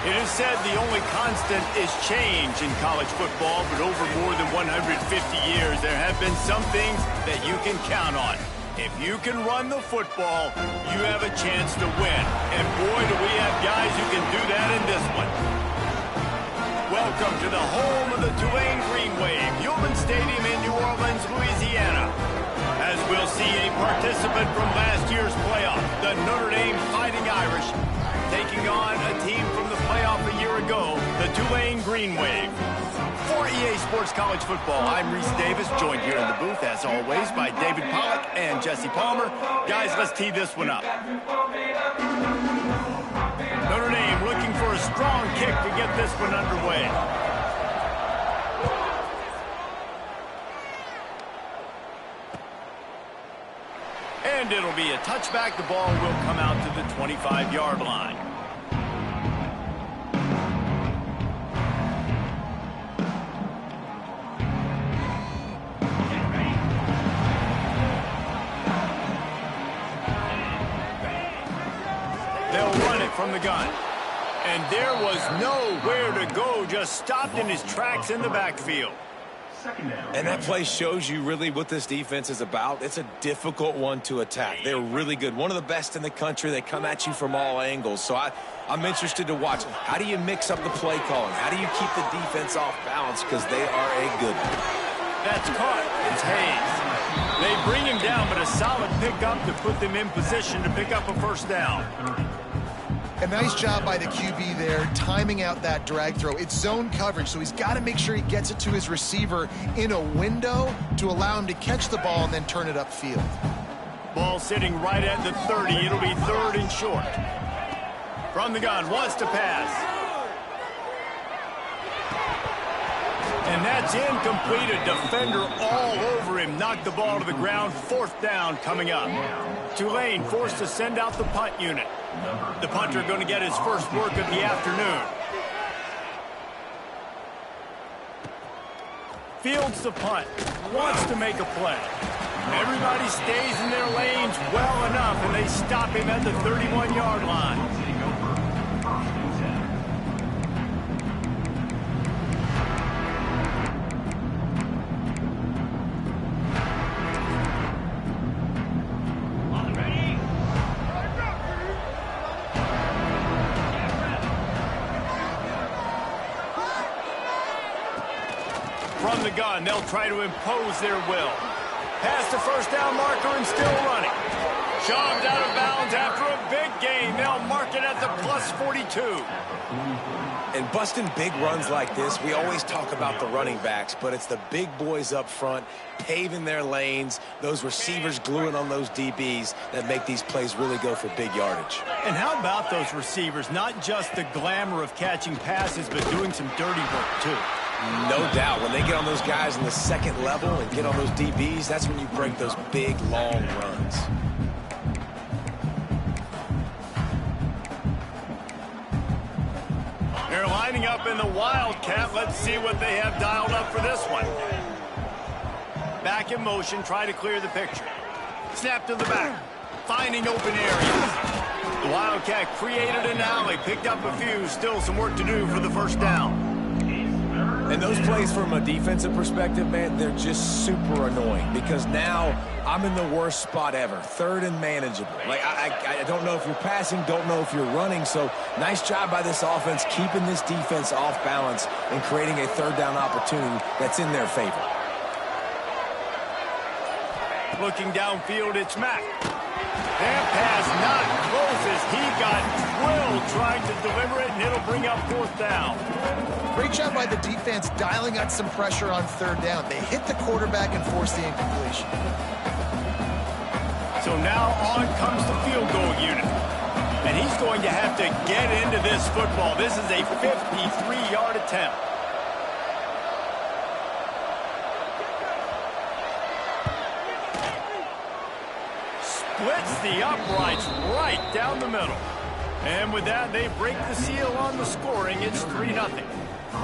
It is said the only constant is change in college football, but over more than 150 years, there have been some things that you can count on. If you can run the football, you have a chance to win. And boy, do we have guys who can do that in this one. Welcome to the home of the Tulane Green Wave, Human Stadium in New Orleans, Louisiana. As we'll see a participant from last year's playoff, the Notre Dame Fighting Irish, taking on a team from the playoff a year ago, the Tulane Green Wave. For EA Sports College Football, I'm Reese Davis, joined here in the booth, as always, by David Pollack and Jesse Palmer. Guys, let's tee this one up. Notre Dame looking for a strong kick to get this one underway. And it'll be a touchback. The ball will come out to the 25-yard line. They'll run it from the gun. And there was nowhere to go, just stopped in his tracks in the backfield. And that play shows you really what this defense is about. It's a difficult one to attack. They're really good. One of the best in the country. They come at you from all angles. So I'm interested to watch. How do you mix up the play calling? How do you keep the defense off balance? Because they are a good one. That's caught. It's Hayes. They bring him down, but a solid pickup to put them in position to pick up a first down. A nice job by the QB there, timing out that drag throw. It's zone coverage, so he's got to make sure he gets it to his receiver in a window to allow him to catch the ball and then turn it upfield. Ball sitting right at the 30. It'll be third and short. From the gun, wants to pass. And that's incomplete. A defender all over him. Knocked the ball to the ground. Fourth down coming up. Tulane forced to send out the punt unit. The punter going to get his first work of the afternoon. Fields the punt. Wants to make a play. Everybody stays in their lanes well enough, and they stop him at the 31-yard line. From the gun, they'll try to impose their will. Past the first down marker and still running. Shoved out of bounds after a big gain. They'll mark it at the plus 42. And busting big runs like this, we always talk about the running backs, but it's the big boys up front, paving their lanes, those receivers gluing on those DBs that make these plays really go for big yardage. And how about those receivers? Not just the glamour of catching passes, but doing some dirty work, too. No doubt. When they get on those guys in the second level and get on those DBs, that's when you break those big, long runs. They're lining up in the Wildcat. Let's see what they have dialed up for this one. Back in motion, try to clear the picture. Snap to the back, finding open areas. The Wildcat created an alley, picked up a few, still some work to do for the first down. And those plays from a defensive perspective, man, they're just super annoying because now I'm in the worst spot ever, third and manageable. Like, I don't know if you're passing, don't know if you're running, so nice job by this offense keeping this defense off balance and creating a third down opportunity that's in their favor. Looking downfield, it's Mack. That pass not close as he got drilled trying to deliver it, and it'll bring up fourth down. Great job by the defense dialing out some pressure on third down. They hit the quarterback and forced the incompletion. So now on comes the field goal unit. And he's going to have to get into this football. This is a 53-yard attempt. Splits the uprights right down the middle. And with that, they break the seal on the scoring. It's 3-0.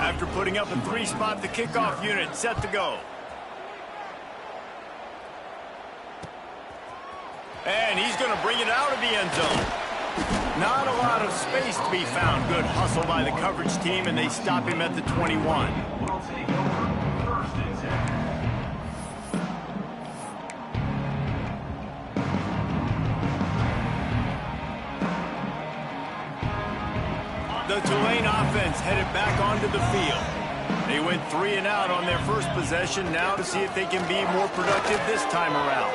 After putting up a three-spot, the kickoff unit set to go. And he's going to bring it out of the end zone. Not a lot of space to be found. Good hustle by the coverage team, and they stop him at the 21. The Tulane offense headed back onto the field. They went 3 and out on their first possession, now to see if they can be more productive this time around.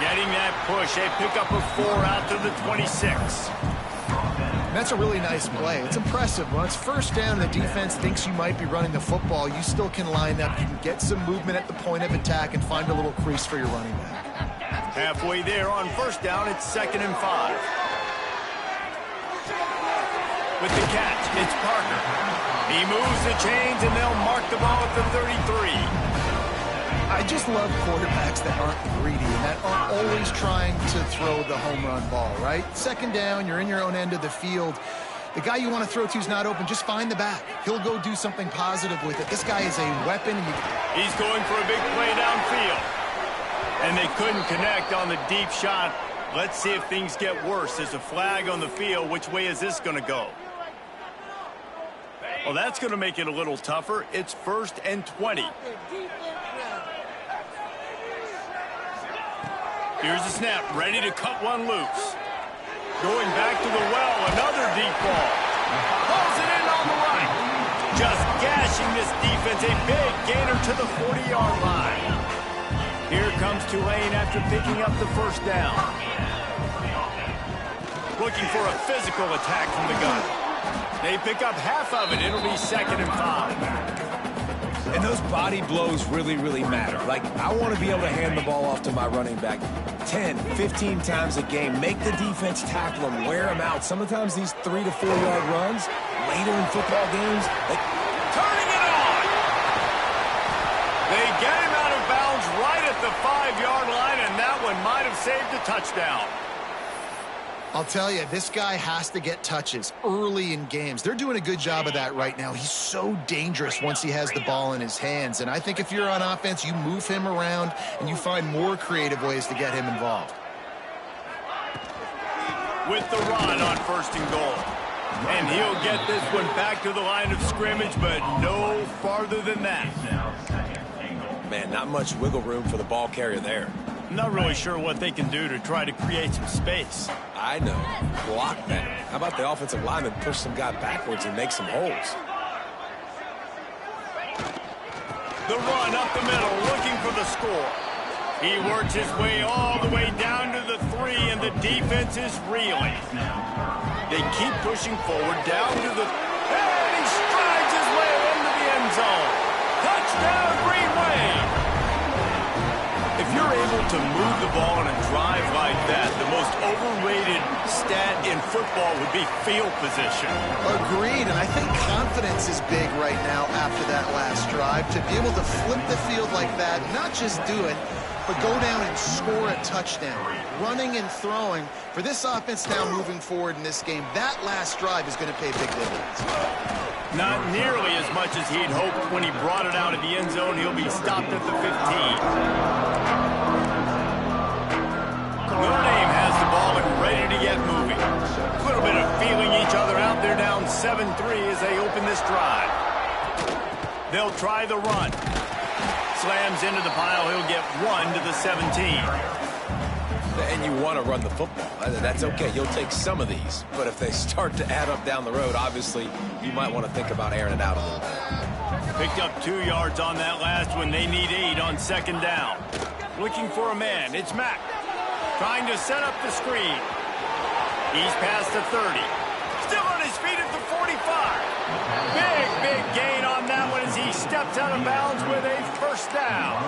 Getting that push, they pick up a 4 out to the 26. That's a really nice play. It's impressive. When it's first down, the defense thinks you might be running the football. You still can line up. You can get some movement at the point of attack and find a little crease for your running back. Halfway there on first down, it's 2nd and 5. With the catch, it's Parker. He moves the chains, and they'll mark the ball at the 33. I just love quarterbacks that aren't greedy and that aren't always trying to throw the home run ball, right? 2nd down, you're in your own end of the field. The guy you want to throw to is not open. Just find the back. He'll go do something positive with it. This guy is a weapon. He's going for a big play downfield. And they couldn't connect on the deep shot. Let's see if things get worse. There's a flag on the field. Which way is this going to go? Well, that's going to make it a little tougher. It's 1st and 20. Here's the snap, ready to cut one loose. Going back to the well, another deep ball. Pulls it in on the right. Just gashing this defense, a big gainer to the 40-yard line. Here comes Tulane after picking up the first down. Looking for a physical attack from the gun. They pick up half of it. It'll be 2nd and 5. And those body blows really, really matter. Like, I want to be able to hand the ball off to my running back 10, 15 times a game. Make the defense tackle them, wear them out. Sometimes these 3 to 4 yard runs later in football games, turning it on. They get him out of bounds right at the 5-yard line, and that one might have saved a touchdown. I'll tell you, this guy has to get touches early in games. They're doing a good job of that right now. He's so dangerous once he has the ball in his hands. And I think if you're on offense, you move him around and you find more creative ways to get him involved. With the run on 1st and goal. And he'll get this one back to the line of scrimmage, but no farther than that. man, not much wiggle room for the ball carrier there. I'm not really sure what they can do to try to create some space. I know. Block better. How about the offensive lineman push some guy backwards and make some holes? The run up the middle, looking for the score. He works his way all the way down to the 3, and the defense is reeling. They keep pushing forward down to the... And he strides his way into the end zone. Touchdown, Green Wave! If you're able to move the ball on a drive like that, the most overrated stat in football would be field position. Agreed, and I think confidence is big right now after that last drive. To be able to flip the field like that, not just do it, but go down and score a touchdown. Running and throwing. For this offense now moving forward in this game, that last drive is going to pay big dividends. Not nearly as much as he'd hoped when he brought it out of the end zone. He'll be stopped at the 15. Notre Dame has the ball and ready to get moving. A little bit of feeling each other out there, down 7-3 as they open this drive. They'll try the run. Slams into the pile. He'll get 1 to the 17. And you want to run the football. That's okay. You'll take some of these. But if they start to add up down the road, obviously, you might want to think about airing it out a little bit. Picked up 2 yards on that last one. They need 8 on 2nd down. Looking for a man. It's Mack. Trying to set up the screen. He's past the 30. Still on his feet at the 45. Big gain on that one as he steps out of bounds with a first down.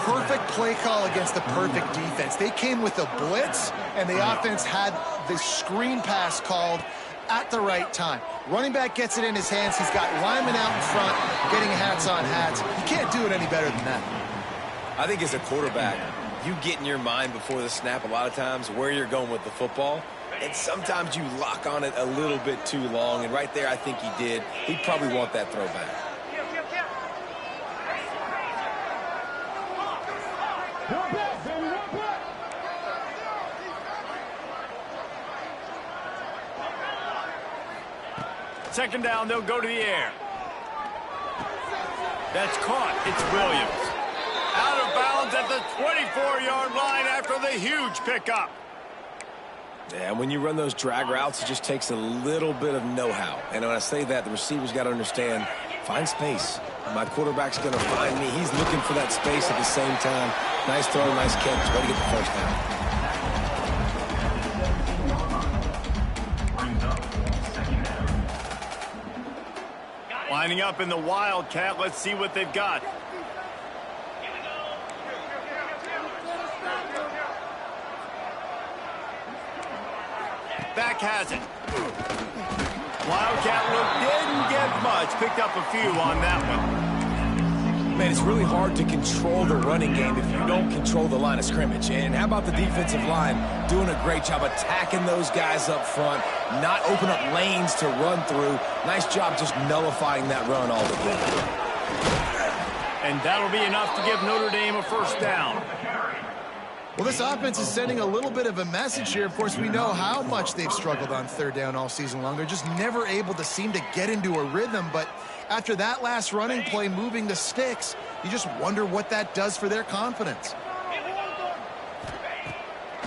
Perfect play call against the perfect defense. They came with a blitz, and the offense had the screen pass called at the right time. Running back gets it in his hands. He's got linemen out in front getting hats on hats. You can't do it any better than that. I think as a quarterback, you get in your mind before the snap a lot of times where you're going with the football, and sometimes you lock on it a little bit too long, and right there I think he did. He'd probably want that throw back. Second down, they'll go to the air. That's caught. It's Williams. Out of bounds at the 24-yard line after the huge pickup. Yeah, and when you run those drag routes, it just takes a little bit of know-how. And when I say that, the receiver's got to understand, find space. My quarterback's going to find me. He's looking for that space at the same time. Nice throw, nice catch. Way to get the first down. Lining up in the Wildcat. Let's see what they've got. Back has it. Wildcat look didn't get much. Picked up a few on that one. Man, it's really hard to control the running game if you don't control the line of scrimmage. And how about the defensive line doing a great job attacking those guys up front, not open up lanes to run through. Nice job just nullifying that run altogether. And that'll be enough to give Notre Dame a first down. Well, this offense is sending a little bit of a message here. Of course, we know how much they've struggled on third down all season long. They're just never able to seem to get into a rhythm. But after that last running play moving the sticks, you just wonder what that does for their confidence.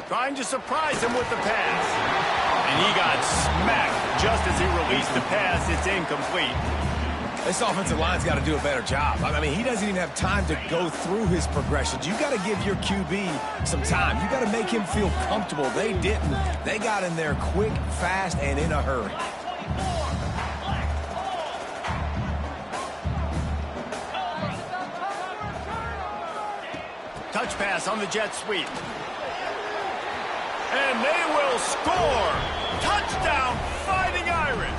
Trying to surprise him with the pass. And he got smacked just as he released the pass. It's incomplete. This offensive line's got to do a better job. I mean, he doesn't even have time to go through his progressions. You got to give your QB some time. You got to make him feel comfortable. They didn't. They got in there quick, fast, and in a hurry. Touch pass on the jet sweep. And they will score. Touchdown, Fighting Irish.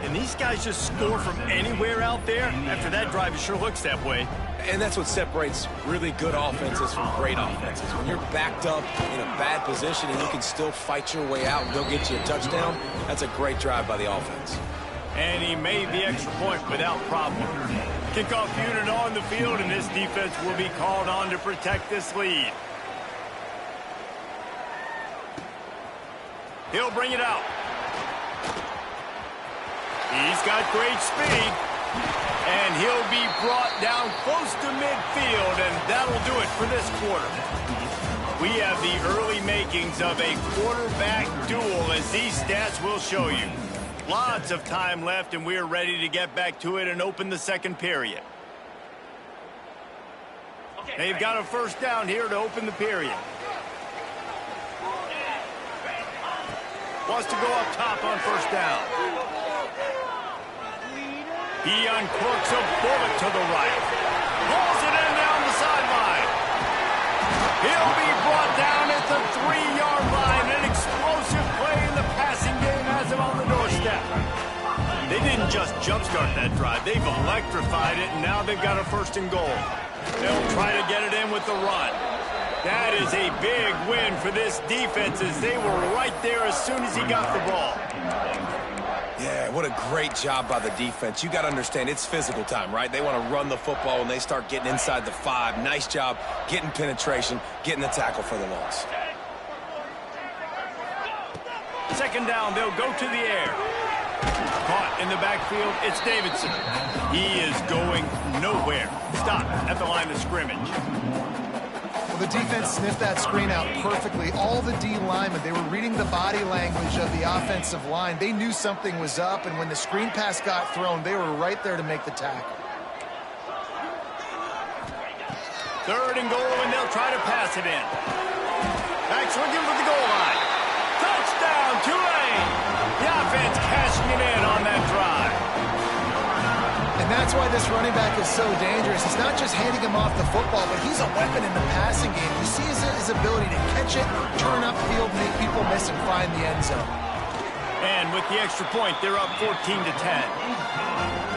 And these guys just score from anywhere out there. After that drive, it sure looks that way. And that's what separates really good offenses from great offenses. When you're backed up in a bad position and you can still fight your way out and go get you a touchdown, that's a great drive by the offense. And he made the extra point without problem. Kickoff unit on the field, and this defense will be called on to protect this lead. He'll bring it out. He's got great speed, and he'll be brought down close to midfield, and that'll do it for this quarter. We have the early makings of a quarterback duel, as these stats will show you. Lots of time left, and we're ready to get back to it and open the second period. They've got a first down here to open the period. Wants to go up top on first down. He uncorks a bullet to the right. Pulls it in down the sideline. He'll be brought down at the 3-yard line. An explosive play in the passing game has him on the doorstep. They didn't just jumpstart that drive. They've electrified it, and now they've got a first and goal. They'll try to get it in with the run. That is a big win for this defense, as they were right there as soon as he got the ball. Yeah, what a great job by the defense. You got to understand, it's physical time, right? They want to run the football when they start getting inside the 5. Nice job getting penetration, getting the tackle for the loss. Second down, they'll go to the air. Caught in the backfield, it's Davidson. He is going nowhere. Stop at the line of scrimmage. The defense sniffed that screen out perfectly. All the D linemen, they were reading the body language of the offensive line. They knew something was up, and when the screen pass got thrown, they were right there to make the tackle. Third and goal, and they'll try to pass it in. Back looking for the goal line. Touchdown, Tulane! The offense cashing it in on that drive. And that's why this running back is so dangerous. It's not just handing him off the football, but he's a weapon in the passing game. You see his ability to catch it, turn upfield, make people miss, and find the end zone. And with the extra point, they're up 14-10.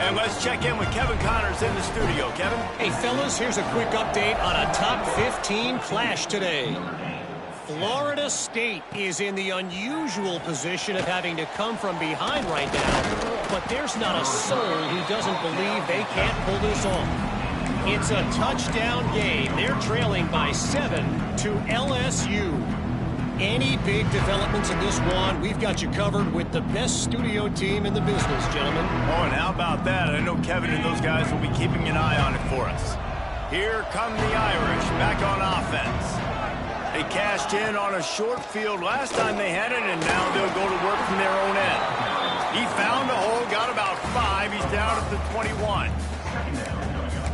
And let's check in with Kevin Connors in the studio. Kevin? Hey, fellas, here's a quick update on a top 15 clash today. Florida State is in the unusual position of having to come from behind right now, but there's not a soul who doesn't believe they can't pull this off. It's a touchdown game. They're trailing by 7 to LSU. Any big developments in this one, we've got you covered with the best studio team in the business, gentlemen. Oh, and how about that? I know Kevin and those guys will be keeping an eye on it for us. Here come the Irish back on offense. They cashed in on a short field last time they had it, and now they'll go to work from their own end. He found a hole, got about 5. He's down at the 21.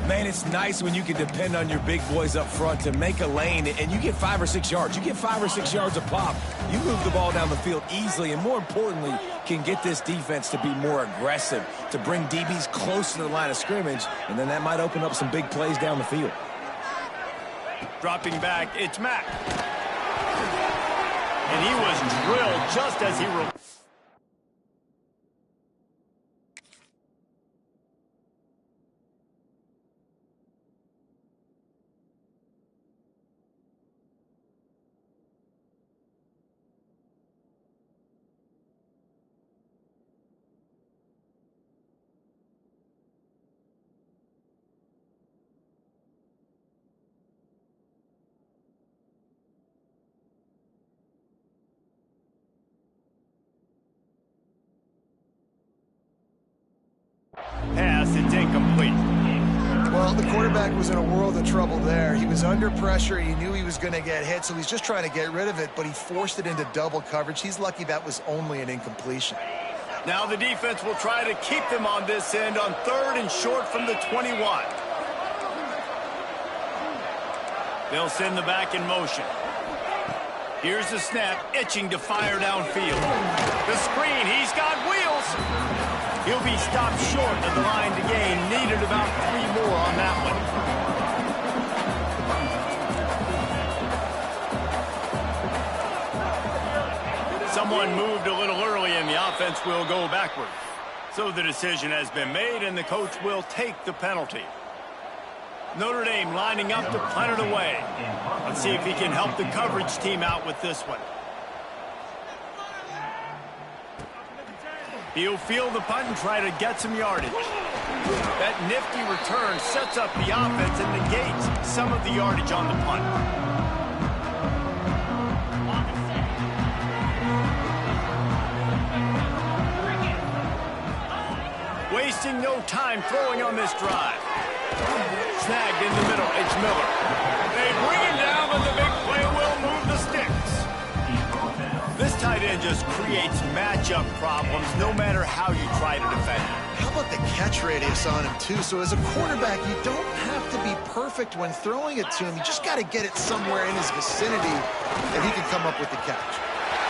Man, it's nice when you can depend on your big boys up front to make a lane, and you get 5 or 6 yards. You get 5 or 6 yards a pop. You move the ball down the field easily, and more importantly, can get this defense to be more aggressive, to bring DBs close to the line of scrimmage, and then that might open up some big plays down the field. Dropping back, it's Mack. And he was drilled just as he... Pass, it's incomplete. Well, the quarterback was in a world of trouble there. He was under pressure. He knew he was going to get hit, so he's just trying to get rid of it, but he forced it into double coverage. He's lucky that was only an incompletion. Now the defense will try to keep them on this end on 3rd and short from the 21. They'll send the back in motion. Here's the snap, itching to fire downfield. The screen, he's got wheels. He'll be stopped short of the line to gain. Needed about 3 more on that one. Someone moved a little early and the offense will go backward. So the decision has been made and the coach will take the penalty. Notre Dame lining up to punt it away. Let's see if he can help the coverage team out with this one. He'll field the punt and try to get some yardage. That nifty return sets up the offense and negates some of the yardage on the punt. Wasting no time throwing on this drive. Snagged in the middle, it's Miller. They bring him down, but the big play will move the sticks. This tight end just creates matchup problems no matter how you try to defend him. How about the catch radius on him, too? So as a quarterback, you don't have to be perfect when throwing it to him. You just got to get it somewhere in his vicinity, and he can come up with the catch.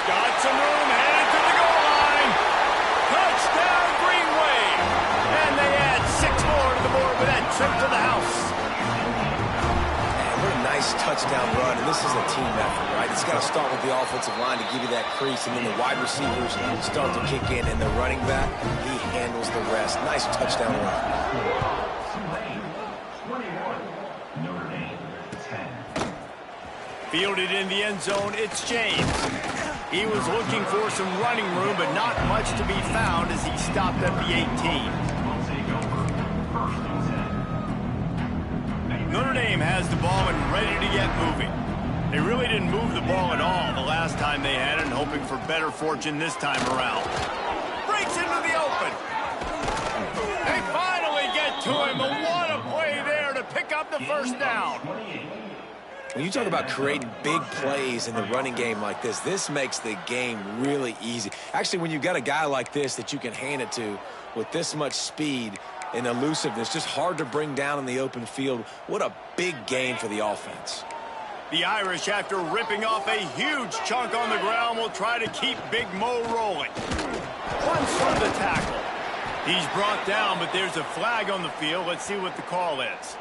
Got some room, headed to the goal line. Touchdown, Green Wave. And they add 6 more to the board with that trip to the house. What a nice touchdown run, and this is a team effort, right? It's got to start with the offensive line to give you that crease, and then the wide receivers start to kick in, and the running back, he handles the rest. Nice touchdown run. Fielded in the end zone, it's James. He was looking for some running room, but not much to be found as he stopped at the 18. Notre Dame has the ball and ready to get moving. They really didn't move the ball at all the last time they had it, and hoping for better fortune this time around. Breaks into the open. They finally get to him. What a play there to pick up the first down. When you talk about creating big plays in the running game like this makes the game really easy. Actually, when you've got a guy like this that you can hand it to with this much speed and elusiveness, just hard to bring down in the open field. What a big gain for the offense. The Irish, after ripping off a huge chunk on the ground, will try to keep Big Mo rolling. Runs from the tackle. He's brought down, but there's a flag on the field. Let's see what the call is.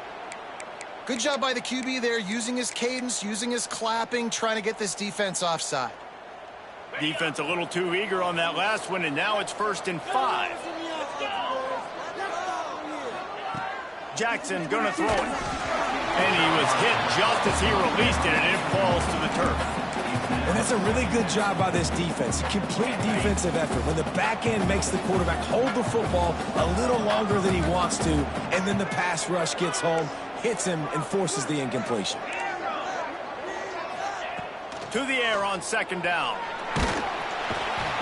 Good job by the QB there, using his cadence, using his clapping, trying to get this defense offside. Defense a little too eager on that last one, and now it's 1st and 5. Jackson gonna throw it. And he was hit just as he released it, and it falls to the turf. And that's a really good job by this defense. Complete defensive effort. When the back end makes the quarterback hold the football a little longer than he wants to, and then the pass rush gets home, hits him, and forces the incompletion. To the air on second down.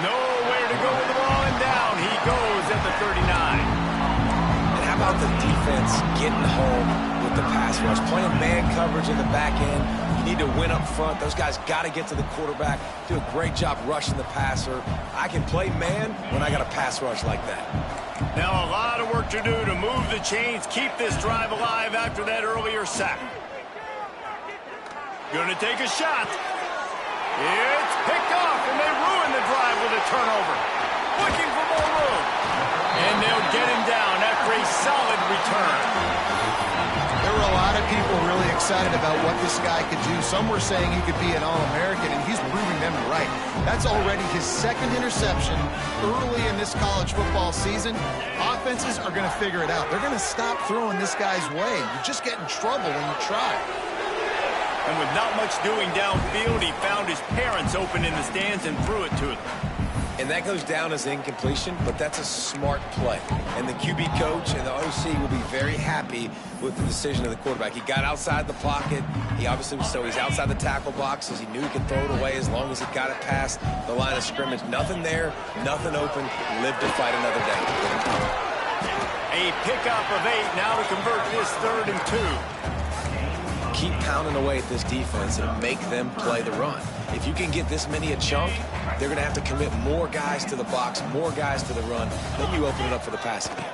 Nowhere to go with the ball, and down he goes at the 39. And how about the defense getting home with the pass rush? Playing man coverage in the back end. You need to win up front. Those guys got to get to the quarterback. Do a great job rushing the passer. I can play man when I got a pass rush like that. Now a lot of work to do to move the chains, keep this drive alive after that earlier sack. Gonna take a shot. It's picked off, and they ruin the drive with a turnover. Looking for more room. And they'll get him down after a solid return. There were a lot of people really excited about what this guy could do. Some were saying he could be an All-American, and he's proving them right. That's already his second interception early in this college football season. Offenses are going to figure it out. They're going to stop throwing this guy's way. You just get in trouble when you try. And with not much doing downfield, he found his parents open in the stands and threw it to them. And that goes down as incompletion, but that's a smart play. And the QB coach and the OC will be very happy with the decision of the quarterback. He got outside the pocket. He obviously was, so he's outside the tackle boxes. He knew he could throw it away as long as he got it past the line of scrimmage. Nothing there, nothing open. Live to fight another day. A pickup of 8 now to convert this 3rd and 2. Keep pounding away at this defense and make them play the run. If you can get this many a chunk, they're going to have to commit more guys to the box, more guys to the run. Then you open it up for the passing game.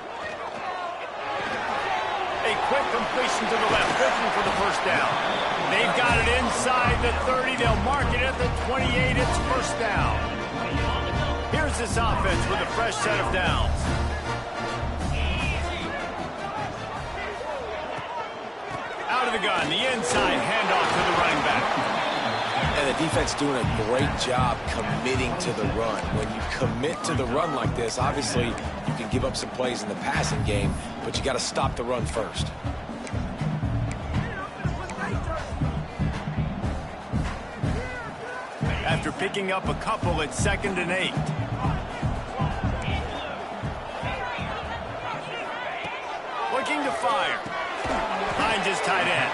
A quick completion to the left, looking for the first down. They've got it inside the 30. They'll mark it at the 28. It's first down. Here's this offense with a fresh set of downs. Out of the gun, the inside handoff to the running back. And the defense doing a great job committing to the run. When you commit to the run like this, obviously you can give up some plays in the passing game, but you got to stop the run first. After picking up a couple at 2nd and 8. Looking to fire. Behind his tight end.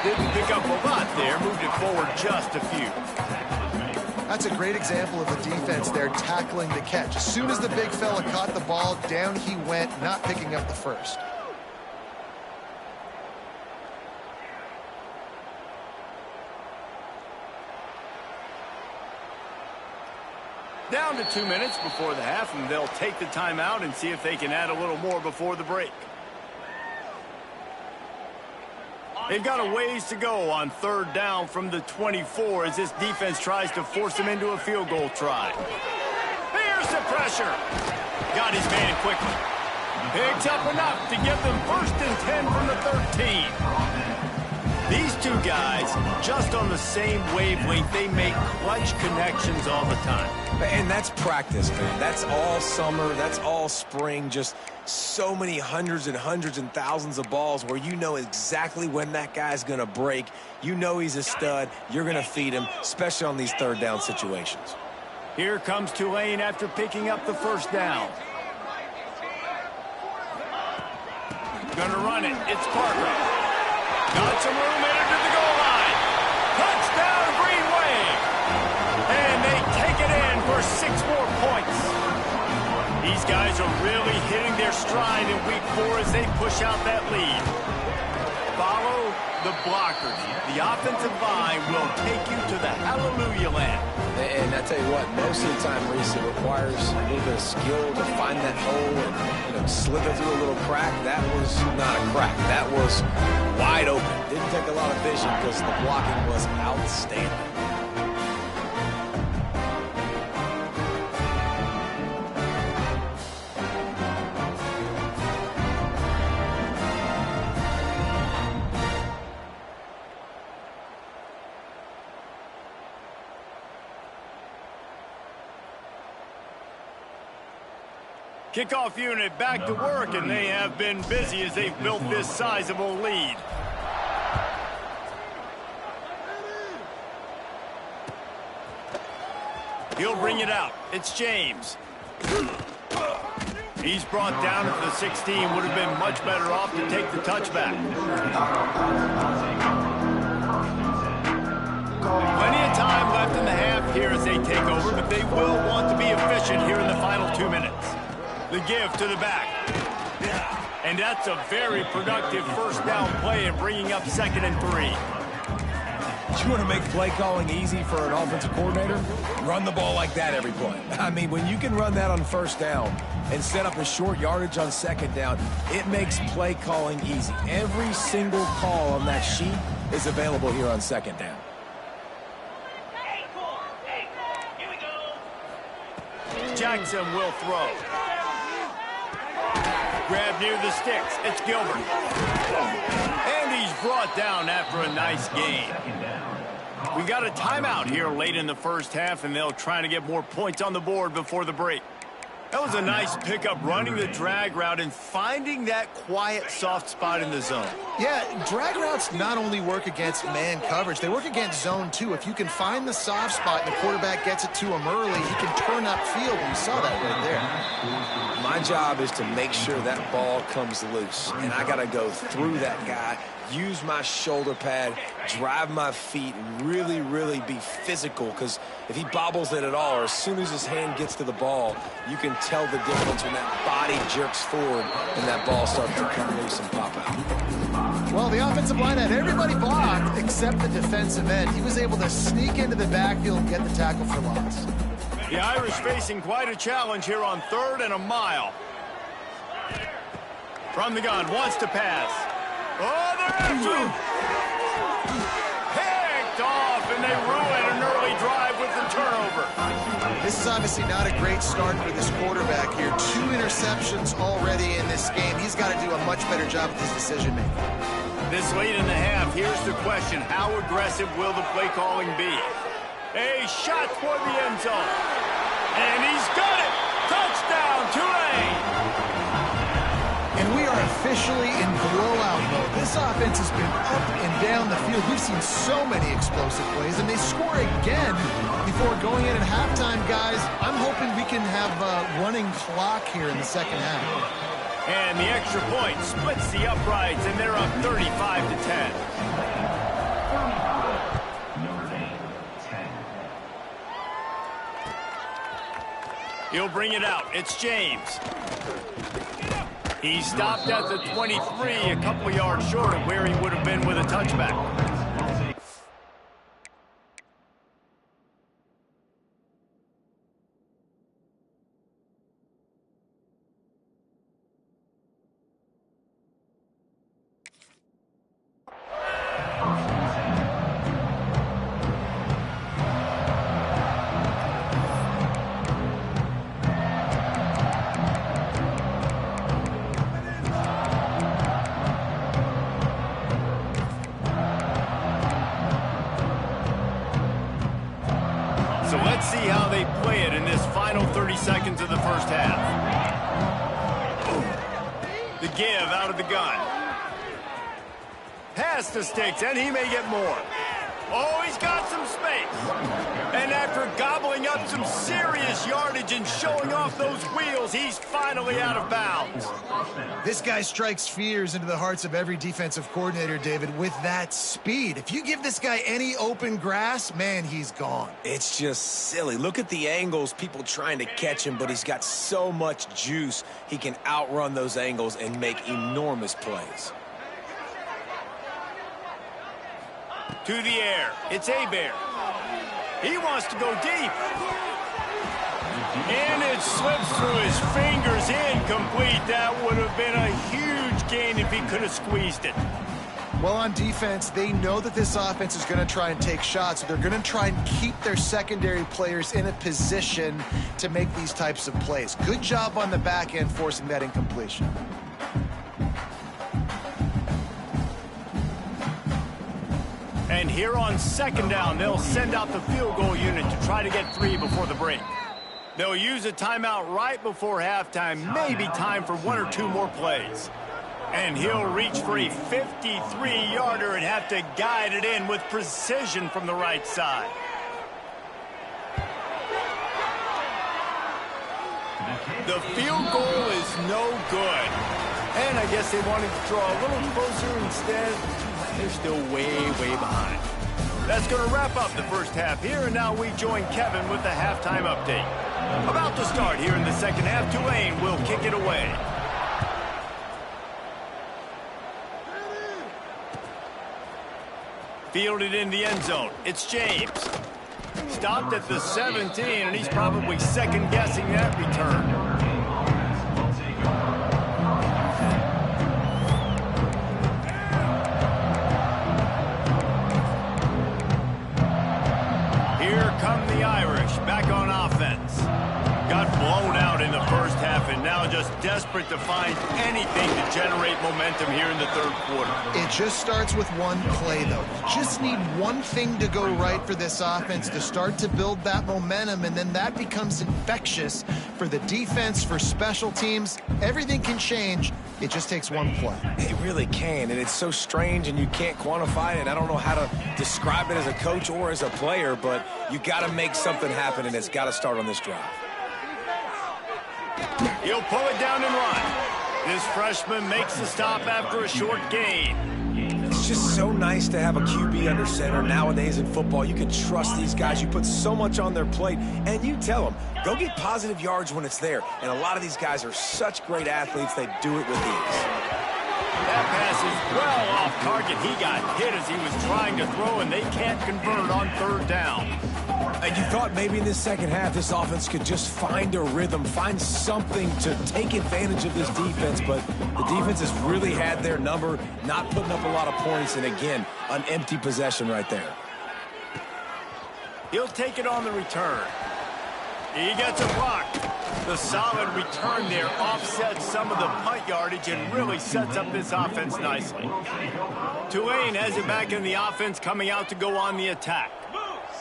Didn't pick up a lot there, moved it forward just a few. That's a great example of the defense there tackling the catch. As soon as the big fella caught the ball, down he went, not picking up the first. Down to 2 minutes before the half, and they'll take the timeout and see if they can add a little more before the break. They've got a ways to go on 3rd down from the 24 as this defense tries to force them into a field goal try. Here's the pressure. Got his man quickly. Picks up enough to get them 1st and 10 from the 13. These two guys, just on the same wavelength, they make clutch connections all the time. And that's practice, man. That's all summer. That's all spring. Just so many hundreds and thousands of balls where you know exactly when that guy's going to break. You know he's a stud. You're going to feed him, especially on these 3rd down situations. Here comes Tulane after picking up the first down. Gonna run it. It's Parker. Got some room in it to the goal line. Touchdown, Green Wave. And they take it in for 6 more points. These guys are really hitting their stride in week 4 as they push out that lead. Follow the blockers. The offensive line will take you to the hallelujah land. And I tell you what, most of the time, Reese, it requires a little bit of skill to find that hole and slither through a little crack. That was not a crack. That was wide open. Didn't take a lot of vision because the blocking was outstanding. Kickoff unit back to work, and they have been busy as they've built this sizable lead. He'll bring it out. It's James. He's brought down at the 16. Would have been much better off to take the touchback. Plenty of time left in the half here as they take over, but they will want to be efficient here in the final 2 minutes. The give to the back. And that's a very productive first down play and bringing up 2nd and 3. You want to make play calling easy for an offensive coordinator? Run the ball like that every play. I mean, when you can run that on first down and set up a short yardage on 2nd down, it makes play calling easy. Every single call on that sheet is available here on 2nd down. Jackson will throw. Grab near the sticks. It's Gilbert. And he's brought down after a nice gain. We got a timeout here late in the first half, and they'll try to get more points on the board before the break. That was a nice pickup, running the drag route and finding that quiet, soft spot in the zone. Yeah, drag routes not only work against man coverage, they work against zone too. If you can find the soft spot and the quarterback gets it to him early, he can turn upfield, and you saw that right there. My job is to make sure that ball comes loose, and I got to go through that guy, use my shoulder pad, drive my feet, and really, really be physical, because if he bobbles it at all, or as soon as his hand gets to the ball, you can tell the difference when that body jerks forward and that ball starts to come loose and pop out. Well, the offensive line had everybody blocked except the defensive end. He was able to sneak into the backfield and get the tackle for loss. The Irish facing quite a challenge here on 3rd and a mile. From the gun, wants to pass. Oh, they're after him! Picked off, and they ruin an early drive with the turnover. This is obviously not a great start for this quarterback here. 2 interceptions already in this game. He's got to do a much better job with his decision-making. This late in the half, here's the question. How aggressive will the play calling be? A shot toward the end zone. And he's got it! Touchdown, Tulane! And we are officially in blowout mode. This offense has been up and down the field. We've seen so many explosive plays, and they score again before going in at halftime, guys. I'm hoping we can have a running clock here in the second half. And the extra point splits the uprights, and they're up 35-10. He'll bring it out. It's James. He stopped at the 23, a couple yards short of where he would have been with a touchback. So let's see how they play it in this final 30 seconds of the first half. The give out of the gun. Pass to Sticks, and he may get more. Oh, he's got some space. And after gobbling up some serious yardage and showing off those wheels, he's finally out of bounds. This guy strikes fears into the hearts of every defensive coordinator, David, with that speed. If you give this guy any open grass, man, he's gone. It's just silly. Look at the angles, people trying to catch him, but he's got so much juice, he can outrun those angles and make enormous plays. To the air. It's Abear. He wants to go deep. And it slips through his fingers, incomplete. That would have been a huge gain if he could have squeezed it. Well, on defense, they know that this offense is going to try and take shots. So they're going to try and keep their secondary players in a position to make these types of plays. Good job on the back end forcing that incompletion. And here on second down, they'll send out the field goal unit to try to get 3 before the break. They'll use a timeout right before halftime, maybe time for 1 or 2 more plays. And he'll reach for a 53-yarder and have to guide it in with precision from the right side. The field goal is no good. And I guess they wanted to draw a little closer instead. They're still way, way behind. That's going to wrap up the first half here, and now we join Kevin with the halftime update. About to start here in the second half, Tulane will kick it away. Fielded in the end zone. It's James. Stopped at the 17, and he's probably second-guessing that return. Back on offense. Got blown out in the first half and now just desperate to find anything to generate momentum here in the third quarter. It just starts with one play, though. You just need one thing to go right for this offense to start to build that momentum, and then that becomes infectious for the defense, for special teams. Everything can change. It just takes one play. It really can, and it's so strange, and you can't quantify it. I don't know how to describe it as a coach or as a player, but you got to make something happen, and it's got to start on this drive. He'll pull it down and run. This freshman makes the stop after a short gain. It's just so nice to have a QB under center. Nowadays in football, you can trust these guys. You put so much on their plate, and you tell them, go get positive yards when it's there. And a lot of these guys are such great athletes, they do it with ease. That pass is well off target. He got hit as he was trying to throw, and they can't convert on third down. And you thought maybe in this second half this offense could just find a rhythm, find something to take advantage of this defense, but the defense has really had their number, not putting up a lot of points, and again, an empty possession right there. He'll take it on the return. He gets a block. The solid return there offsets some of the punt yardage and really sets up this offense nicely. Tulane has it back in the offense, coming out to go on the attack.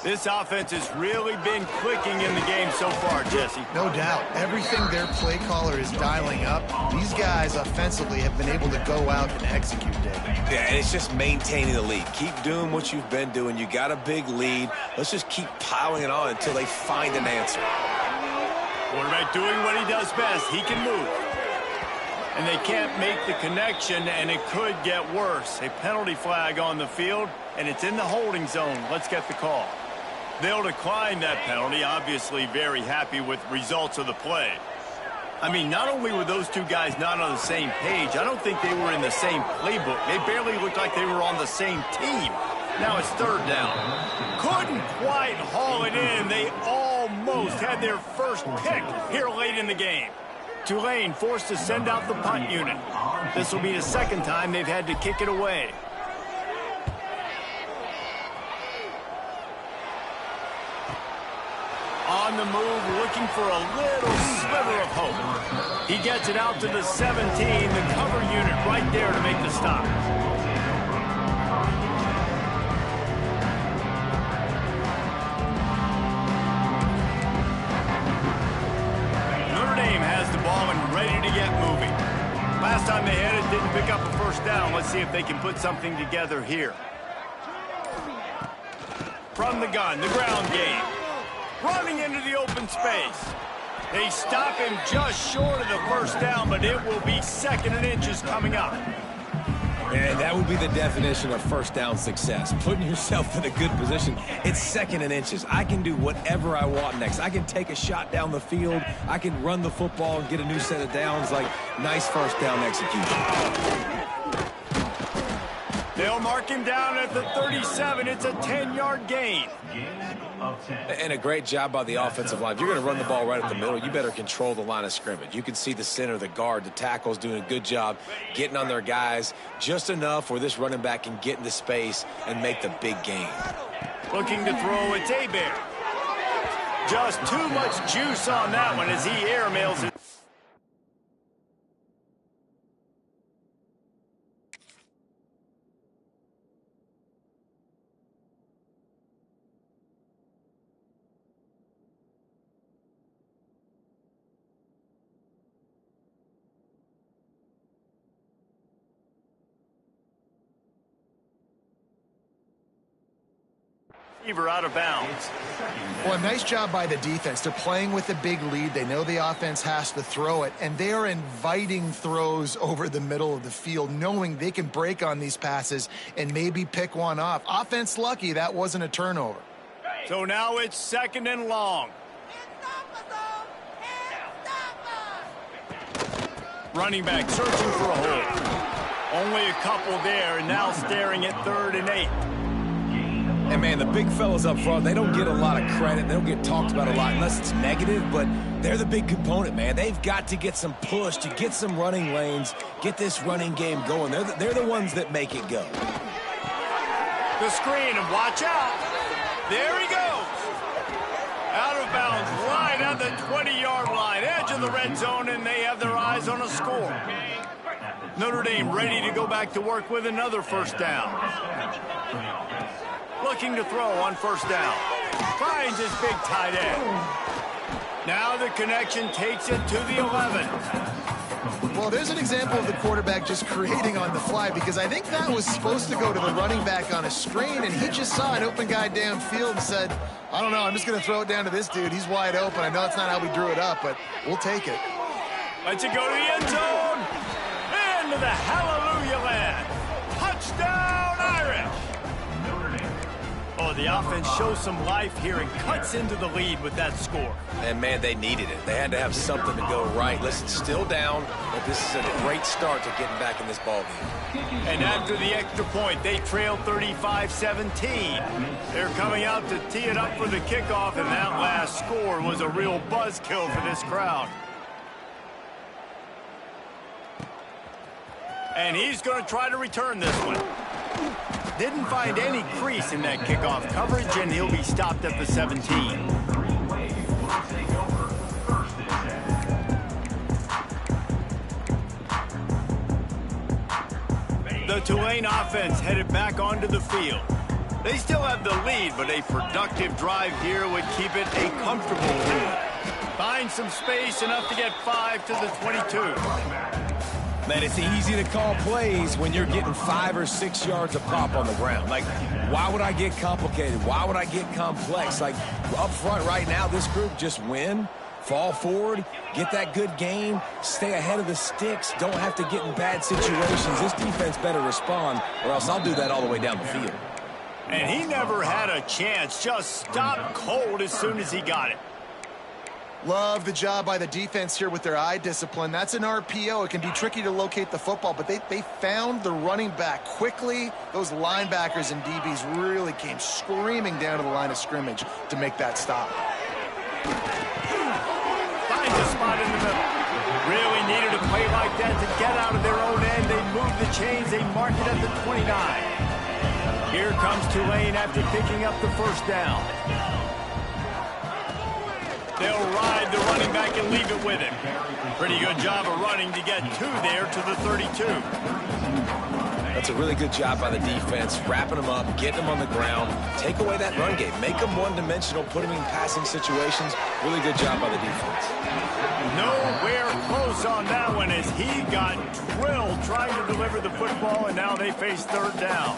This offense has really been clicking in the game so far, Jesse. No doubt. Everything their play caller is dialing up, these guys offensively have been able to go out and execute, Dave. Yeah, and it's just maintaining the lead. Keep doing what you've been doing. You got a big lead. Let's just keep piling it on until they find an answer. Quarterback doing what he does best. He can move. And they can't make the connection, and it could get worse. A penalty flag on the field, and it's in the holding zone. Let's get the call. They'll decline that penalty, obviously very happy with results of the play. I mean, not only were those two guys not on the same page, I don't think they were in the same playbook. They barely looked like they were on the same team. Now it's third down. Couldn't quite haul it in. They almost had their first pick here late in the game. Tulane forced to send out the punt unit. This will be the second time they've had to kick it away. On the move, looking for a little sliver of hope. He gets it out to the 17, the cover unit right there to make the stop. Notre Dame has the ball and ready to get moving. Last time they had it, didn't pick up a first down. Let's see if they can put something together here. From the gun, the ground game. Running into the open space. They stop him just short of the first down, but it will be second and inches coming up. And that would be the definition of first down success. Putting yourself in a good position. It's second and inches. I can do whatever I want next. I can take a shot down the field. I can run the football and get a new set of downs. Like, nice first down execution. They'll mark him down at the 37. It's a 10-yard gain. And a great job by the offensive line. If you're going to run the ball right up the middle, you better control the line of scrimmage. You can see the center, the guard, the tackles doing a good job getting on their guys just enough where this running back can get into space and make the big gain. Looking to throw, it's Bear. Just too much juice on that one as he airmails it. receiver out of bounds. Well, a nice job by the defense. They're playing with a big lead. They know the offense has to throw it, and they are inviting throws over the middle of the field, knowing they can break on these passes and maybe pick one off. Offense lucky that wasn't a turnover. So now it's 2nd and long. Running back searching for a hole. Only a couple there, and now staring at 3rd and 8. And, man, the big fellas up front, they don't get a lot of credit. They don't get talked about a lot unless it's negative, but they're the big component, man. They've got to get some push, to get some running lanes, get this running game going. They're the ones that make it go. The screen, and watch out. There he goes. Out of bounds, right at the 20-yard line, edge of the red zone, and they have their eyes on a score. Notre Dame ready to go back to work with another 1st down. Looking to throw on 1st down. Finds his big tight end. Now the connection takes it to the 11. Well, there's an example of the quarterback just creating on the fly, because I think that was supposed to go to the running back on a screen, and he just saw an open guy downfield and said, I don't know, I'm just going to throw it down to this dude. He's wide open. I know it's not how we drew it up, but we'll take it. Lets it go to the end zone. Into the hallelujah land. Touchdown, Irish. Oh, the offense shows some life here and cuts into the lead with that score. And, man, they needed it. They had to have something to go right. Listen, still down, but this is a great start to getting back in this ballgame. And after the extra point, they trail 35-17. They're coming out to tee it up for the kickoff, and that last score was a real buzzkill for this crowd. And he's going to try to return this one. Didn't find any crease in that kickoff coverage, and he'll be stopped at the 17. The Tulane offense headed back onto the field. They still have the lead, but a productive drive here would keep it a comfortable lead. Find some space, enough to get 5 to the 22. Man, it's easy to call plays when you're getting 5 or 6 yards of pop on the ground. Like, why would I get complicated? Why would I get complex? Like, up front right now, this group just win, fall forward, get that good game, stay ahead of the sticks, don't have to get in bad situations. This defense better respond, or else I'll do that all the way down the field. And he never had a chance, just stopped cold as soon as he got it. Love the job by the defense here with their eye discipline. That's an RPO. It can be tricky to locate the football, but they found the running back quickly. Those linebackers and DBs really came screaming down to the line of scrimmage to make that stop. Finds a spot in the middle. Really needed a play like that to get out of their own end. They move the chains. They mark it at the 29. Here comes Tulane after picking up the 1st down. They'll ride the running back and leave it with him. Pretty good job of running to get 2 there to the 32. That's a really good job by the defense, wrapping them up, getting them on the ground, take away that run game, make them one-dimensional, put them in passing situations. Really good job by the defense. Nowhere close on that one as he got drilled trying to deliver the football, and now they face 3rd down.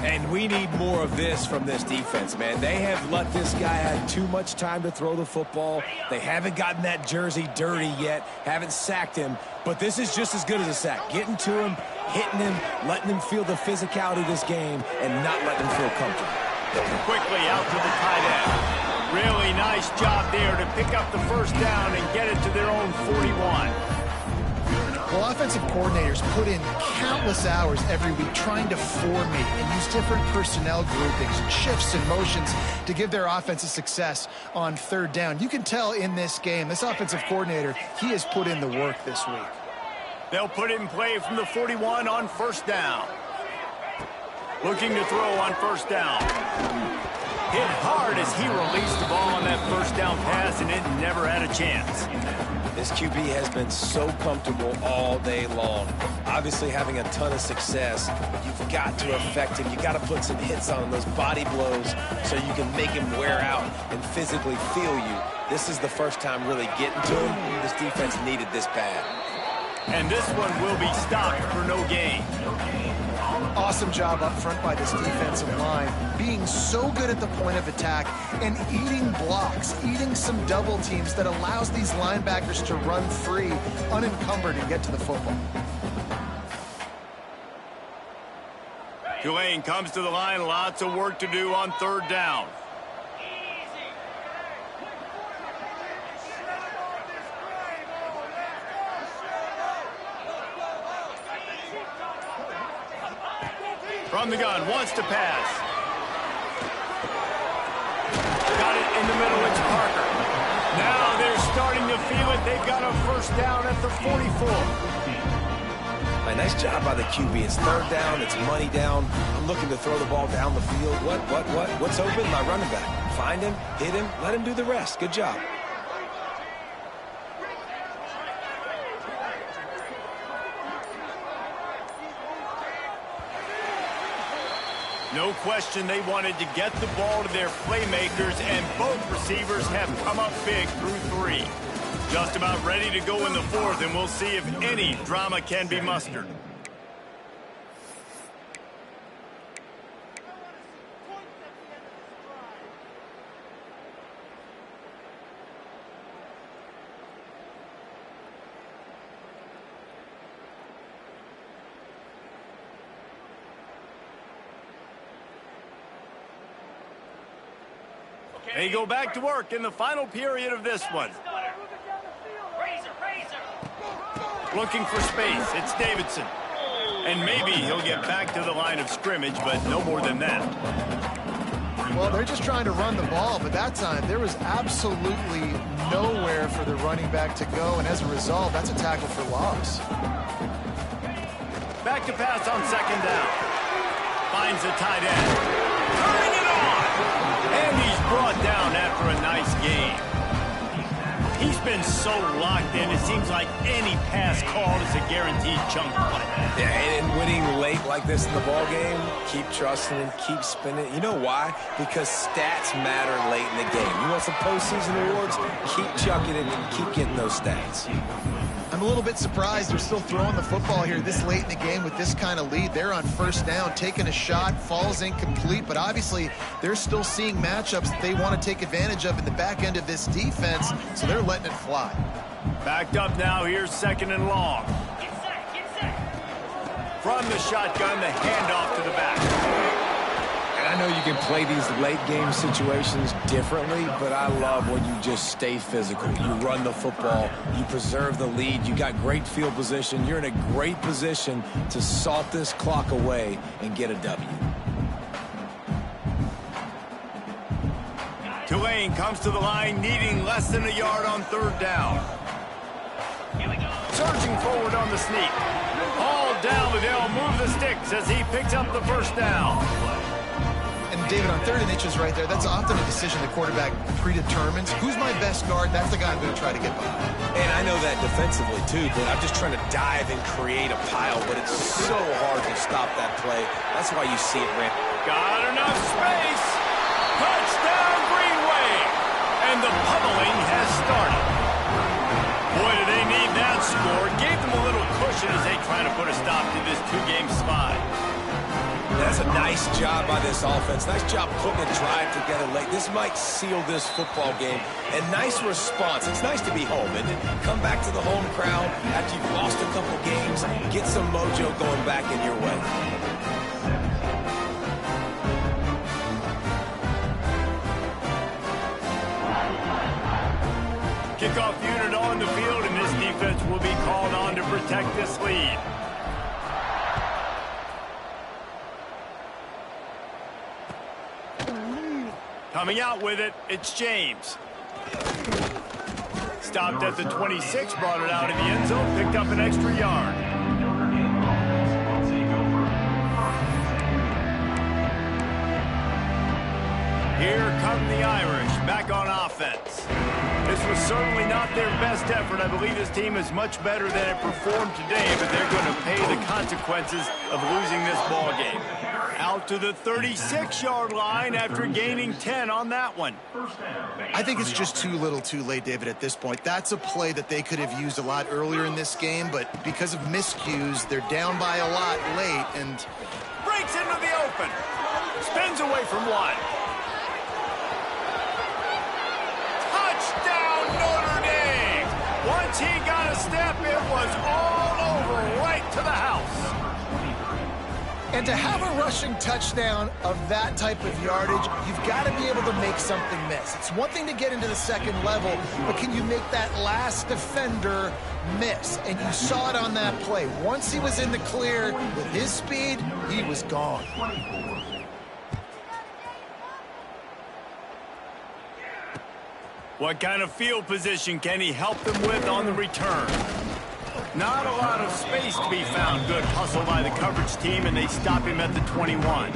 And we need more of this from this defense, man. They have let this guy have too much time to throw the football. They haven't gotten that jersey dirty yet, haven't sacked him. But this is just as good as a sack. Getting to him, hitting him, letting him feel the physicality of this game, and not letting him feel comfortable. Quickly out to the tight end. Really nice job there to pick up the 1st down and get it to their own 41. Well, offensive coordinators put in countless hours every week trying to formate and use different personnel groupings, shifts and motions to give their offense a success on 3rd down. You can tell in this game, this offensive coordinator, he has put in the work this week. They'll put it in play from the 41 on 1st down. Looking to throw on 1st down. Hit hard as he released the ball on that 1st down pass, and it never had a chance. This QB has been so comfortable all day long. Obviously having a ton of success. You've got to affect him. You've got to put some hits on him, those body blows, so you can make him wear out and physically feel you. This is the first time really getting to him. This defense needed this bad. And this one will be stopped for no gain. Awesome job up front by this defensive line, being so good at the point of attack and eating blocks, eating some double teams that allows these linebackers to run free, unencumbered, and get to the football. Tulane comes to the line, lots of work to do on third down. From the gun, wants to pass. Got it in the middle, it's Parker. Now they're starting to feel it. They've got a first down at the 44. Nice job by the QB. It's third down, it's money down. I'm looking to throw the ball down the field. What's open? My running back. Find him, hit him, let him do the rest. Good job. No question they wanted to get the ball to their playmakers, and both receivers have come up big through three. Just about ready to go in the fourth, and we'll see if any drama can be mustered. They go back to work in the final period of this one. Looking for space. It's Davidson. And maybe he'll get back to the line of scrimmage, but no more than that. Well, they're just trying to run the ball, but that time there was absolutely nowhere for the running back to go, and as a result, that's a tackle for loss. Back to pass on second down. Finds the tight end. Turning it on! And he's brought down after a nice game. He's been so locked in, it seems like any pass call is a guaranteed chunk play. Yeah, and winning late like this in the ball game, keep trusting him, keep spinning. You know why? Because stats matter late in the game. You want some postseason awards? Keep chucking it and keep getting those stats. I'm a little bit surprised they're still throwing the football here this late in the game with this kind of lead. They're on first down, taking a shot, falls incomplete, but obviously they're still seeing matchups that they want to take advantage of in the back end of this defense, so they're letting it fly. Backed up now, here's second and long. From the shotgun, the handoff to the back. I know you can play these late game situations differently, but I love when you just stay physical. You run the football, you preserve the lead, you got great field position, you're in a great position to salt this clock away and get a W. Tulane comes to the line, needing less than a yard on third down. Surging forward on the sneak. All down, they'll move the sticks as he picks up the first down. And David, on third and inches right there, that's often a decision the quarterback predetermines. Who's my best guard? That's the guy I'm going to try to get behind. And I know that defensively, too, but I'm just trying to dive and create a pile, but it's so hard to stop that play. That's why you see it ran. Got enough space. Touchdown, Greenway. And the pummeling has started. Boy, do they need that score. Gave them a little cushion as they try to put a stop to this two-game slide. That's a nice job by this offense. Nice job putting a drive together late. This might seal this football game. And nice response. It's nice to be home, isn't it? Come back to the home crowd after you've lost a couple games. Get some mojo going back in your way. Kickoff unit on the field, and this defense will be called on to protect this lead. Coming out with it, it's James. Stopped at the 26, brought it out of the end zone, picked up an extra yard. Here come the Irish, back on offense. This was certainly not their best effort. I believe this team is much better than it performed today, but they're going to pay the consequences of losing this ball game. Out to the 36-yard line after gaining 10 on that one. I think it's just too little too late, David, at this point. That's a play that they could have used a lot earlier in this game, but because of miscues, they're down by a lot late and breaks into the open. Spins away from one. Touchdown, Notre Dame! Once he got a step, it was all over, right to the house. And to have a rushing touchdown of that type of yardage, you've got to be able to make something miss. It's one thing to get into the second level, but can you make that last defender miss? And you saw it on that play. Once he was in the clear with his speed, he was gone. What kind of field position can he help them with on the return? Not a lot of space to be found. Good hustle by the coverage team, and they stop him at the 21.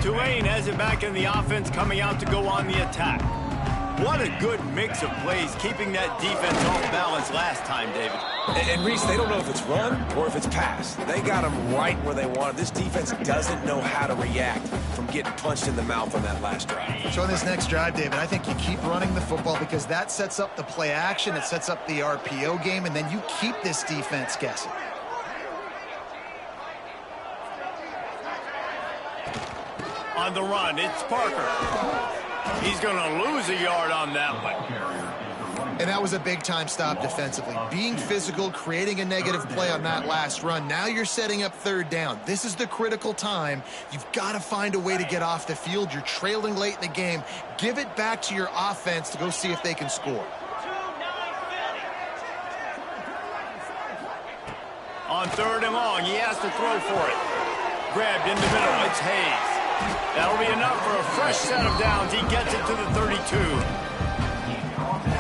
Tulane has it back in the offense, coming out to go on the attack. What a good mix of plays, keeping that defense off balance last time, David. And Reese, they don't know if it's run or if it's pass. They got them right where they want it. This defense doesn't know how to react from getting punched in the mouth on that last drive. So on this next drive, David, I think you keep running the football because that sets up the play action, it sets up the RPO game, and then you keep this defense guessing. On the run, it's Parker. He's going to lose a yard on that one. And that was a big-time stop defensively. Being physical, creating a negative play on that last run. Now you're setting up third down. This is the critical time. You've got to find a way to get off the field. You're trailing late in the game. Give it back to your offense to go see if they can score. On third and long, he has to throw for it. Grabbed in the middle, it's Hayes. That'll be enough for a fresh set of downs. He gets it to the 32.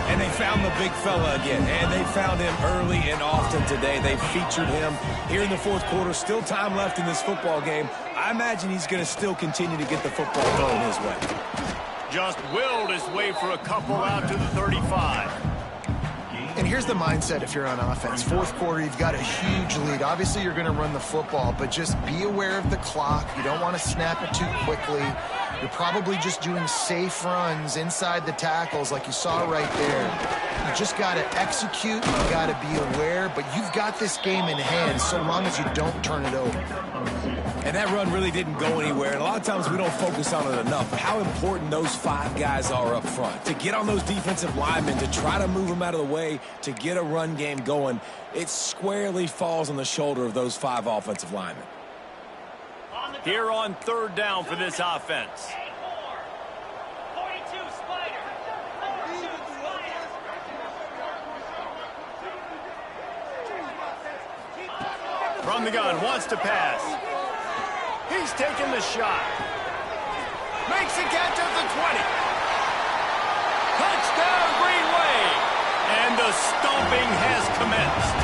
And they found the big fella again. And they found him early and often today. They featured him here in the fourth quarter. Still time left in this football game. I imagine he's going to still continue to get the football thrown his way. Just willed his way for a couple out to the 35. And here's the mindset if you're on offense. Fourth quarter, you've got a huge lead. Obviously, you're going to run the football, but just be aware of the clock. You don't want to snap it too quickly. You're probably just doing safe runs inside the tackles like you saw right there. You just got to execute. You got to be aware, but you've got this game in hand so long as you don't turn it over. And that run really didn't go anywhere. And a lot of times we don't focus on it enough. But how important those five guys are up front. To get on those defensive linemen, to try to move them out of the way, to get a run game going, it squarely falls on the shoulder of those five offensive linemen. Here on third down for this offense. From the gun, wants to pass. He's taking the shot. Makes the catch at the 20. Touchdown, Green Wave. And the stomping has commenced.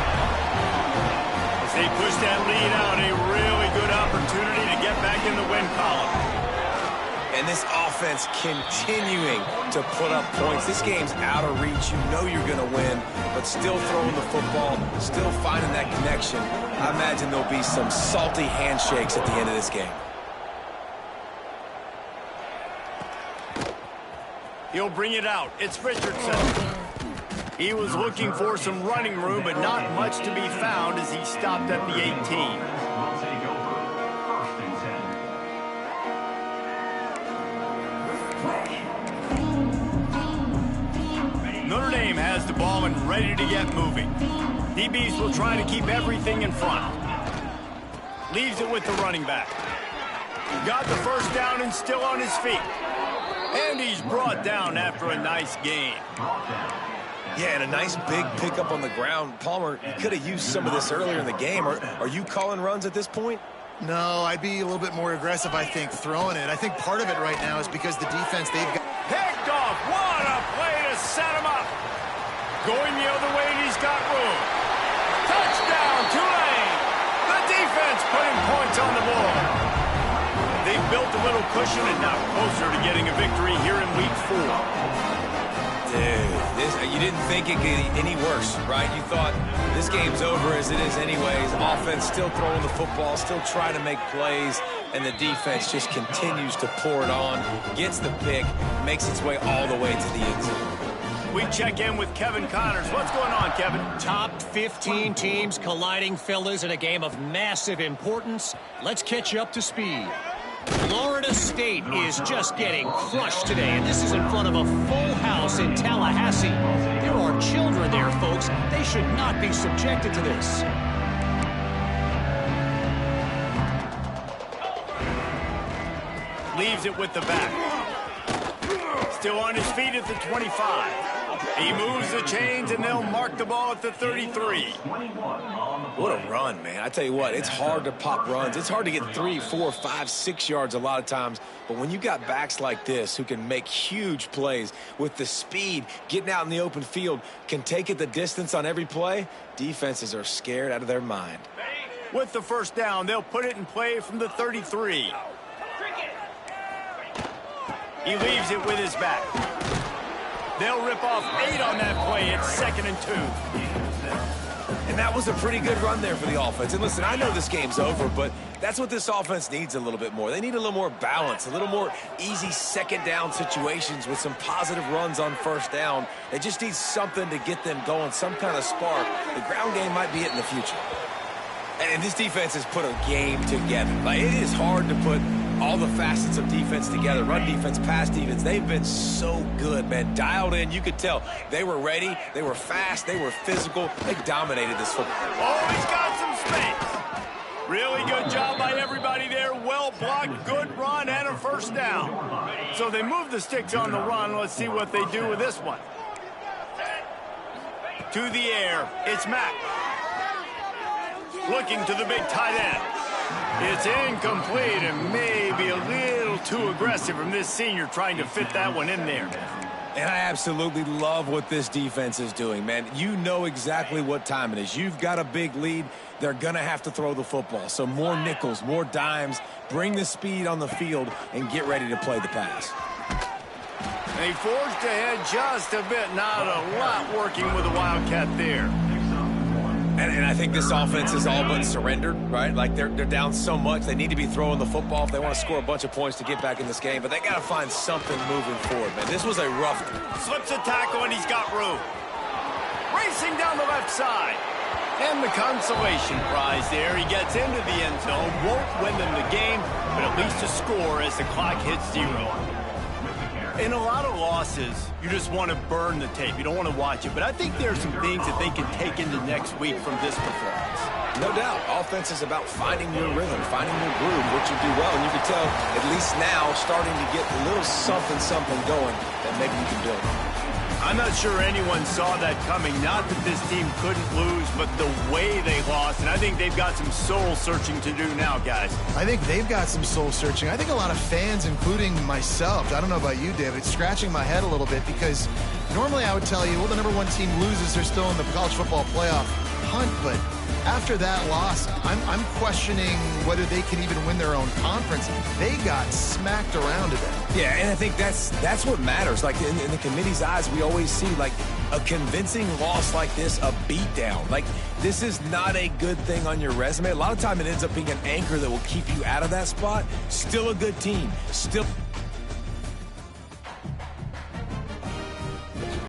As they push that lead out, a really good opportunity to get back in the win column. And this offense continuing to put up points. This game's out of reach. You know you're going to win, but still throwing the football, still finding that connection. I imagine there'll be some salty handshakes at the end of this game. He'll bring it out. It's Richardson. He was looking for some running room, but not much to be found as he stopped at the 18. Notre Dame has the ball and ready to get moving. DBs will try to keep everything in front. Leaves it with the running back. Got the first down and still on his feet. And he's brought down after a nice gain. Yeah, and a nice big pickup on the ground. Palmer, you could have used some of this earlier in the game. Are you calling runs at this point? No, I'd be a little bit more aggressive, I think, throwing it. I think part of it right now is because the defense, they've got... Picked off. What a play to set him up. Going the other way, and he's got room. Touchdown, Tulane. The defense putting points on the board. They've built a little cushion and now closer to getting a victory here in Week 4. You didn't think it could get any worse, right? You thought this game's over as it is anyways. Offense still throwing the football, still trying to make plays, and the defense just continues to pour it on, gets the pick, makes its way all the way to the end zone. We check in with Kevin Connors. What's going on, Kevin? Top 15 teams colliding, fellas, in a game of massive importance. Let's catch you up to speed. Florida State is just getting crushed today, and this is in front of a full house in Tallahassee. There are children there, folks. They should not be subjected to this. Leaves it with the back. Still on his feet at the 25. He moves the chains, and they'll mark the ball at the 33. What a run, man. I tell you what, it's hard to pop runs. It's hard to get 3, 4, 5, 6 yards a lot of times. But when you got backs like this who can make huge plays with the speed, getting out in the open field, can take it the distance on every play, defenses are scared out of their mind. With the first down, they'll put it in play from the 33. He leaves it with his back. They'll rip off 8 on that play. It's 2nd and 2. And that was a pretty good run there for the offense. And listen, I know this game's over, but that's what this offense needs a little bit more. They need a little more balance, a little more easy second down situations with some positive runs on first down. They just need something to get them going, some kind of spark. The ground game might be it in the future. And this defense has put a game together. Like, it is hard to put all the facets of defense together. Run defense, pass defense. They've been so good, man. Dialed in. You could tell they were ready. They were fast. They were physical. They dominated this football. Oh, he's got some space. Really good job by everybody there. Well blocked, good run, and a first down. So they move the sticks on the run. Let's see what they do with this one. To the air. It's Mack. Looking to the big tight end. It's incomplete and maybe a little too aggressive from this senior trying to fit that one in there. And I absolutely love what this defense is doing, man. You know exactly what time it is. You've got a big lead. They're going to have to throw the football. So more nickels, more dimes, bring the speed on the field, and get ready to play the pass. They forged ahead just a bit. Not a lot working with the Wildcat there. And I think this offense is all but surrendered, right? Like, they're down so much. They need to be throwing the football if they want to score a bunch of points to get back in this game. But they got to find something moving forward, man. This was a rough one. Slips a tackle, and he's got room. Racing down the left side. And the consolation prize there. He gets into the end zone. Won't win them the game, but at least a score as the clock hits 0. In a lot of losses, you just want to burn the tape. You don't want to watch it. But I think there are some things that they can take into next week from this performance. No doubt. Offense is about finding your rhythm, finding your groove, what you do well. And you can tell, at least now, starting to get a little something going that maybe you can build on. I'm not sure anyone saw that coming. Not that this team couldn't lose, but the way they lost. And I think they've got some soul-searching to do now, guys. I think they've got some soul-searching. I think a lot of fans, including myself, I don't know about you, David, it's scratching my head a little bit because normally I would tell you, well, the number 1 team loses, they're still in the college football playoff hunt, but after that loss, I'm questioning whether they can even win their own conference. They got smacked around today. Yeah, and I think that's what matters. Like, in the committee's eyes, we always see, like, a convincing loss like this, a beatdown. Like, this is not a good thing on your resume. A lot of time it ends up being an anchor that will keep you out of that spot. Still a good team. Still